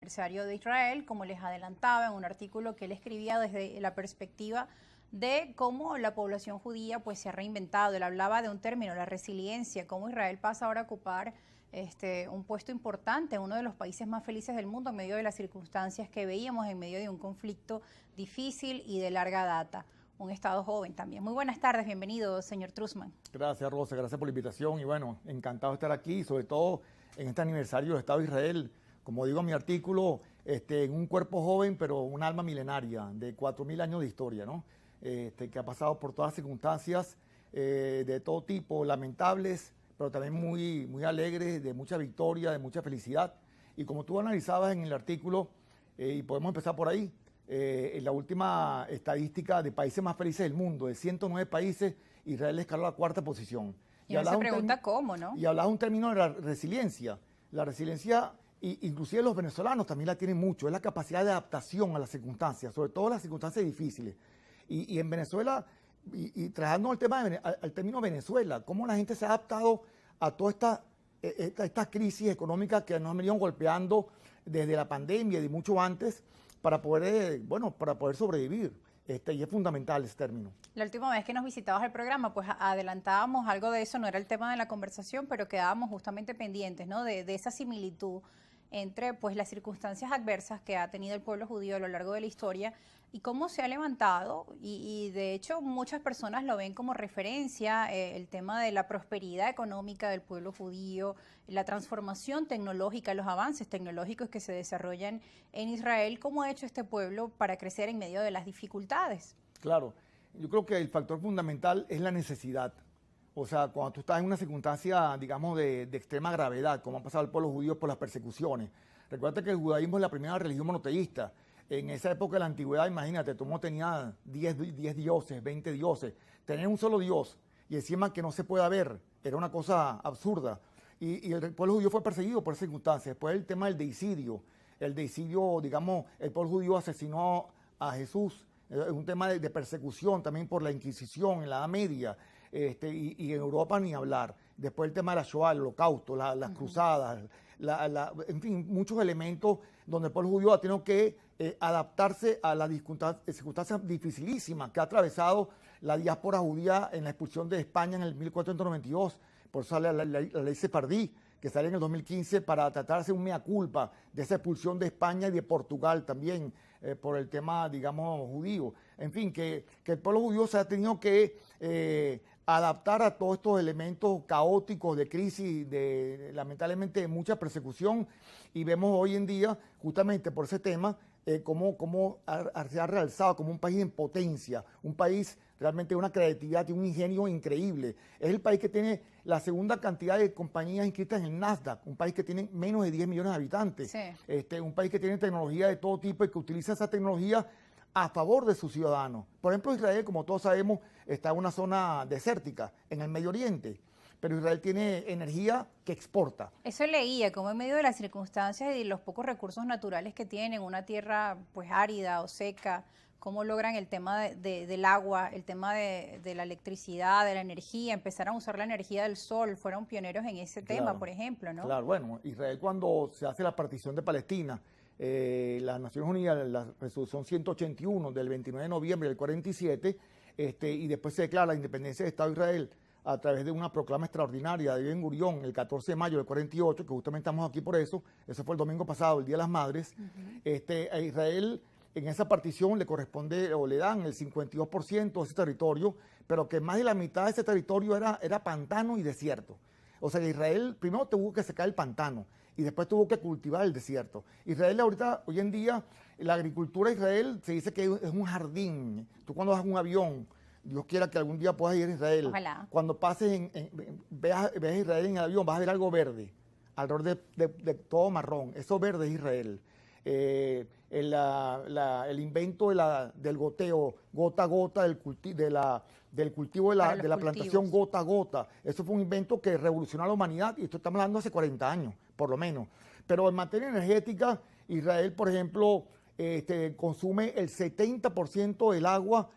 aniversario de Israel, como les adelantaba en un artículo que él escribía desde la perspectiva de cómo la población judía pues se ha reinventado. Él hablaba de un término, la resiliencia, cómo Israel pasa ahora a ocupar un puesto importante, uno de los países más felices del mundo en medio de las circunstancias que veíamos, en medio de un conflicto difícil y de larga data. Un Estado joven también. Muy buenas tardes, bienvenido, señor Truzman. Gracias, Rosa, gracias por la invitación y bueno, encantado de estar aquí, sobre todo en este aniversario del Estado de Israel. Como digo en mi artículo, en un cuerpo joven, pero un alma milenaria, de 4.000 años de historia, ¿no? Que ha pasado por todas las circunstancias de todo tipo, lamentables, pero también muy alegres, de mucha victoria, de mucha felicidad. Y como tú analizabas en el artículo, y podemos empezar por ahí, en la última estadística de países más felices del mundo, de 109 países, Israel escaló a la cuarta posición. Y uno se pregunta cómo, ¿no? Y hablaba un término de la resiliencia. La resiliencia, inclusive los venezolanos también la tienen mucho, es la capacidad de adaptación a las circunstancias, sobre todo las circunstancias difíciles. Y en Venezuela, y trasladando al término Venezuela, cómo la gente se ha adaptado a toda esta crisis económica que nos han venido golpeando desde la pandemia y mucho antes, para poder sobrevivir. Y es fundamental ese término. La última vez que nos visitabas el programa, pues adelantábamos algo de eso, no era el tema de la conversación, pero quedábamos justamente pendientes, ¿no? de esa similitud entre pues las circunstancias adversas que ha tenido el pueblo judío a lo largo de la historia y cómo se ha levantado, y de hecho muchas personas lo ven como referencia, el tema de la prosperidad económica del pueblo judío, la transformación tecnológica, los avances tecnológicos que se desarrollan en Israel, cómo ha hecho este pueblo para crecer en medio de las dificultades. Claro, yo creo que el factor fundamental es la necesidad. O sea, cuando tú estás en una circunstancia, digamos, de extrema gravedad, como ha pasado el pueblo judío por las persecuciones. Recuerda que el judaísmo es la primera religión monoteísta. En esa época de la antigüedad, imagínate, tú no tenías 10 dioses, 20 dioses. Tener un solo Dios y encima que no se pueda ver, era una cosa absurda. Y el pueblo judío fue perseguido por esas circunstancias. Después el tema del deicidio. El deicidio, digamos, el pueblo judío asesinó a Jesús. Es un tema de persecución también por la Inquisición en la Edad Media. Y en Europa ni hablar. Después el tema de la Shoah, el Holocausto, las cruzadas, en fin, muchos elementos donde el pueblo judío ha tenido que adaptarse a las circunstancias dificilísimas que ha atravesado la diáspora judía en la expulsión de España en el 1492. Por eso sale la ley Sefardí, que sale en el 2015 para tratarse un mea culpa de esa expulsión de España y de Portugal también, por el tema, digamos, judío. En fin, que el pueblo judío se ha tenido que adaptar a todos estos elementos caóticos de crisis, lamentablemente de mucha persecución, y vemos hoy en día, justamente por ese tema, cómo se ha realzado como un país en potencia, un país realmente de una creatividad y un ingenio increíble. Es el país que tiene la segunda cantidad de compañías inscritas en el Nasdaq, un país que tiene menos de 10 millones de habitantes, sí. Un país que tiene tecnología de todo tipo y que utiliza esa tecnología a favor de sus ciudadanos. Por ejemplo, Israel, como todos sabemos, está en una zona desértica, en el Medio Oriente, pero Israel tiene energía que exporta. Eso leía, como en medio de las circunstancias y los pocos recursos naturales que tienen, una tierra pues árida o seca, cómo logran el tema del agua, el tema de la electricidad, de la energía, empezaron a usar la energía del sol, fueron pioneros en ese tema, por ejemplo, ¿no? Claro, bueno, Israel cuando se hace la partición de Palestina, las Naciones Unidas, la resolución 181 del 29 de noviembre del 47, y después se declara la independencia del Estado de Israel a través de una proclama extraordinaria de Ben Gurión el 14 de mayo del 48, que justamente estamos aquí por eso fue el domingo pasado, el Día de las Madres. A Israel en esa partición le corresponde o le dan el 52% de ese territorio, pero que más de la mitad de ese territorio era pantano y desierto. O sea, Israel primero tuvo que secar el pantano y después tuvo que cultivar el desierto. Israel hoy en día, la agricultura de Israel se dice que es un jardín. Tú cuando vas en un avión, Dios quiera que algún día puedas ir a Israel. Ojalá. Cuando pases, veas Israel en el avión, vas a ver algo verde, alrededor de todo marrón. Eso verde es Israel. El invento del goteo, gota a gota, del cultivo de la plantación gota a gota. Eso fue un invento que revolucionó a la humanidad, y esto estamos hablando hace 40 años, por lo menos. Pero en materia energética, Israel, por ejemplo, consume el 70% del agua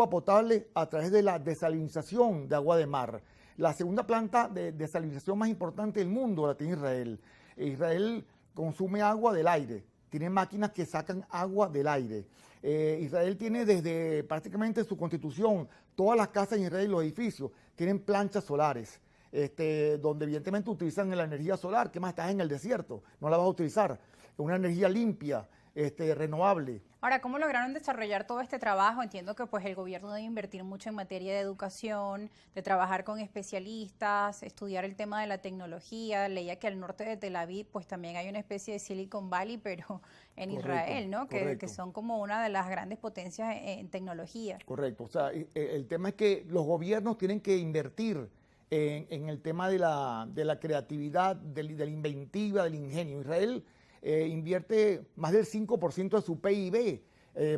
potable a través de la desalinización de agua de mar. La segunda planta de desalinización más importante del mundo la tiene Israel. Israel consume agua del aire, tiene máquinas que sacan agua del aire. Israel tiene desde prácticamente su constitución, todas las casas en Israel, los edificios, tienen planchas solares. Donde evidentemente utilizan la energía solar. ¿Qué más? Estás en el desierto, no la vas a utilizar. Es una energía limpia, renovable. Ahora, ¿cómo lograron desarrollar todo este trabajo? Entiendo que pues el gobierno debe invertir mucho en materia de educación, de trabajar con especialistas, estudiar el tema de la tecnología. Leía que al norte de Tel Aviv pues también hay una especie de Silicon Valley, pero en Israel, ¿no? Que son como una de las grandes potencias en tecnología. Correcto. O sea, el tema es que los gobiernos tienen que invertir en el tema de la creatividad, de la inventiva, del ingenio. Israel invierte más del 5% de su PIB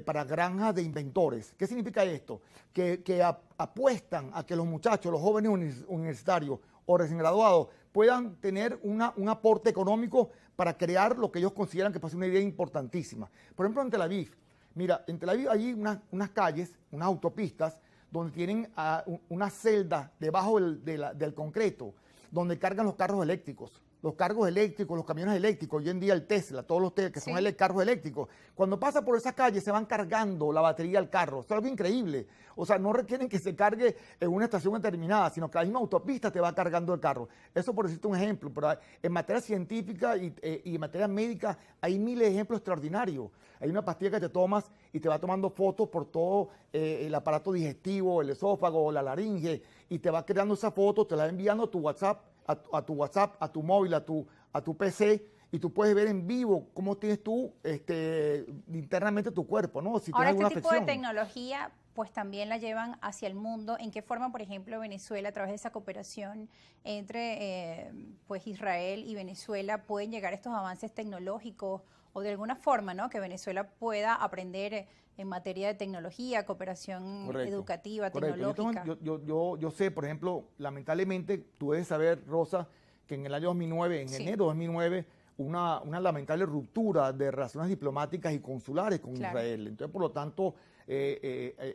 para granjas de inventores. ¿Qué significa esto? Que apuestan a que los muchachos, los jóvenes universitarios o recién graduados puedan tener un aporte económico para crear lo que ellos consideran que puede ser una idea importantísima. Por ejemplo, en Tel Aviv. Mira, en Tel Aviv hay unas calles, unas autopistas, donde tienen una celda debajo del concreto, donde cargan los carros eléctricos. Los cargos eléctricos, los camiones eléctricos, hoy en día el Tesla, todos los que son carros eléctricos, cuando pasa por esa calle se van cargando la batería del carro. Es algo increíble. O sea, no requieren que se cargue en una estación determinada, sino que la misma autopista te va cargando el carro. Eso por decirte un ejemplo. Pero en materia científica y en materia médica hay miles de ejemplos extraordinarios. Hay una pastilla que te tomas y te va tomando fotos por todo el aparato digestivo, el esófago, la laringe, y te va creando esa foto, te la va enviando a tu WhatsApp, a tu móvil, a tu PC, y tú puedes ver en vivo cómo tienes tú internamente tu cuerpo, ¿no? Si ahora, tienes alguna este tipo afección. de tecnología pues también la llevan hacia el mundo. ¿En qué forma, por ejemplo, Venezuela, a través de esa cooperación entre pues Israel y Venezuela, pueden llegar estos avances tecnológicos o de alguna forma, ¿no? Que Venezuela pueda aprender en materia de tecnología, cooperación educativa, tecnológica? Yo sé, por ejemplo, lamentablemente, tú debes saber, Rosa, que en el año 2009, en enero de 2009, una lamentable ruptura de relaciones diplomáticas y consulares con Israel. Entonces, por lo tanto,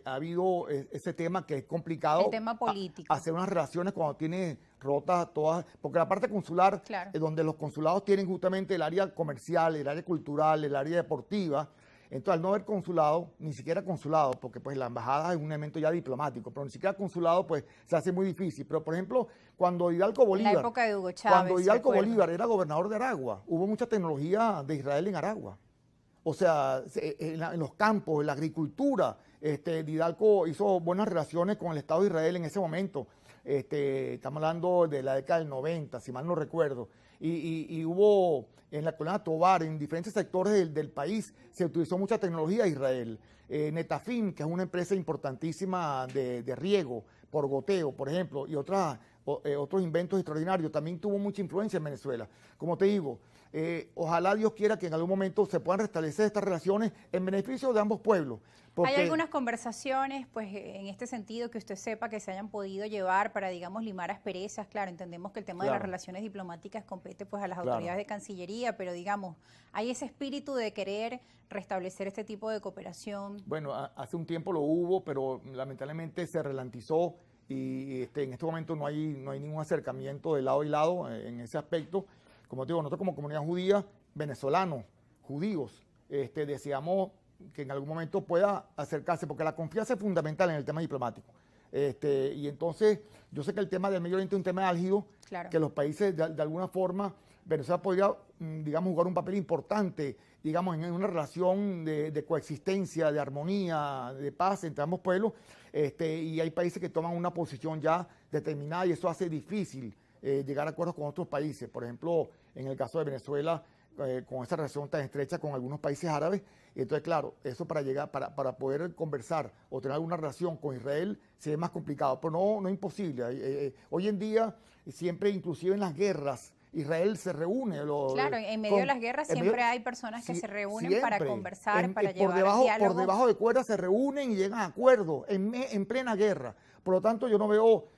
ha habido ese tema que es complicado. El tema político. Hacer unas relaciones cuando tiene rotas todas, porque la parte consular, donde los consulados tienen justamente el área comercial, el área cultural, el área deportiva. Entonces, al no haber consulado, ni siquiera consulado, porque pues la embajada es un elemento ya diplomático, pero ni siquiera consulado, pues se hace muy difícil. Pero, por ejemplo, cuando Hidalgo Bolívar, la época de Hugo Chávez, cuando Hidalgo Bolívar era gobernador de Aragua, hubo mucha tecnología de Israel en Aragua. O sea, en los campos, en la agricultura, Hidalgo hizo buenas relaciones con el Estado de Israel en ese momento. Estamos hablando de la década del 90, si mal no recuerdo. Y hubo en la colonia Tobar, en diferentes sectores del país, se utilizó mucha tecnología de Israel. Netafim, que es una empresa importantísima de riego por goteo, por ejemplo, y otros inventos extraordinarios, también tuvo mucha influencia en Venezuela. Como te digo, ojalá Dios quiera que en algún momento se puedan restablecer estas relaciones en beneficio de ambos pueblos. ¿Hay algunas conversaciones, pues, en este sentido que usted sepa que se hayan podido llevar para, digamos, limar asperezas? Claro, entendemos que el tema de las relaciones diplomáticas compete, pues, a las autoridades de Cancillería, pero, digamos, ¿hay ese espíritu de querer restablecer este tipo de cooperación? Bueno, hace un tiempo lo hubo, pero lamentablemente se ralentizó y en este momento no hay ningún acercamiento de lado y lado en ese aspecto. Como te digo, nosotros como comunidad judía, venezolanos, judíos, deseamos que en algún momento pueda acercarse, porque la confianza es fundamental en el tema diplomático. Y entonces, yo sé que el tema del Medio Oriente es un tema álgido, que los países, de alguna forma, Venezuela podría, digamos, jugar un papel importante, digamos, en una relación de coexistencia, de armonía, de paz entre ambos pueblos, y hay países que toman una posición ya determinada y eso hace difícil llegar a acuerdos con otros países. Por ejemplo, en el caso de Venezuela, con esa relación tan estrecha con algunos países árabes. Entonces, claro, eso para poder conversar o tener alguna relación con Israel se ve más complicado, pero no imposible. Hoy en día, siempre, inclusive en las guerras, Israel se reúne. Claro, en medio de las guerras siempre hay personas que se reúnen para conversar, para llevar diálogos. Por debajo de cuerdas se reúnen y llegan a acuerdos en plena guerra. Por lo tanto, yo no veo,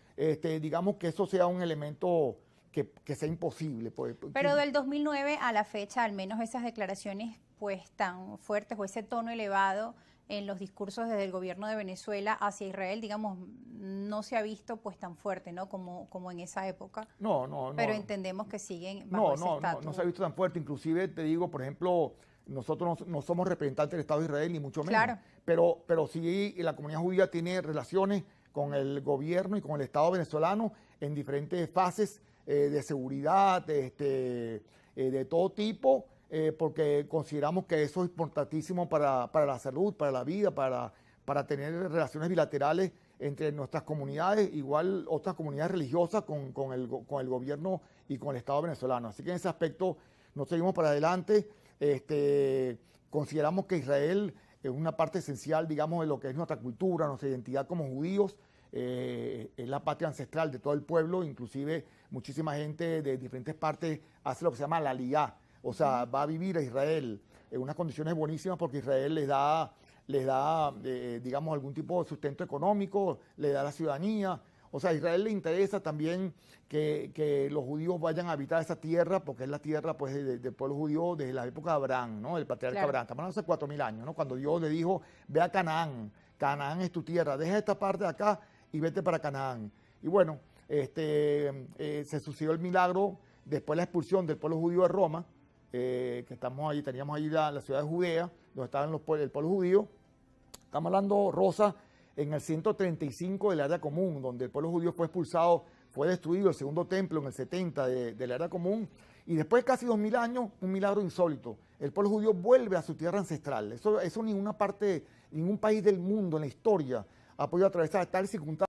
digamos, que eso sea un elemento que sea imposible. Pues. Pero del 2009 a la fecha, al menos esas declaraciones pues tan fuertes o ese tono elevado en los discursos desde el gobierno de Venezuela hacia Israel, digamos, no se ha visto pues tan fuerte, ¿no? Como en esa época. No. Pero entendemos que siguen bajo ese estatus. No se ha visto tan fuerte. Inclusive te digo, por ejemplo, nosotros no somos representantes del Estado de Israel, ni mucho menos. Claro. Pero sí la comunidad judía tiene relaciones con el gobierno y con el Estado venezolano en diferentes fases de seguridad, de todo tipo, porque consideramos que eso es importantísimo para la salud, para la vida, para tener relaciones bilaterales entre nuestras comunidades, igual otras comunidades religiosas con el gobierno y con el Estado venezolano. Así que en ese aspecto nos seguimos para adelante. Consideramos que Israel es una parte esencial, digamos, de lo que es nuestra cultura, nuestra identidad como judíos. Es la patria ancestral de todo el pueblo, inclusive muchísima gente de diferentes partes hace lo que se llama la aliyá, o sea, va a vivir a Israel en unas condiciones buenísimas porque Israel les da digamos, algún tipo de sustento económico, le da la ciudadanía. O sea, a Israel le interesa también que los judíos vayan a habitar esa tierra, porque es la tierra pues, del pueblo judío desde la época de Abraham, ¿no? El patriarca Claro. Abraham. Estamos hablando hace 4000 años, ¿no? Cuando Dios le dijo, ve a Canaán, Canaán es tu tierra, deja esta parte de acá y vete para Canaán. Y bueno, se sucedió el milagro después de la expulsión del pueblo judío de Roma, que estamos ahí, teníamos ahí la ciudad de Judea, donde estaba el pueblo judío. Estamos hablando, Rosa, en el 135 del área común, donde el pueblo judío fue expulsado, fue destruido el segundo templo en el 70 del área común, y después de casi 2000 años, un milagro insólito. El pueblo judío vuelve a su tierra ancestral. Eso ningún país del mundo en la historia ha podido atravesar tal circunstancia.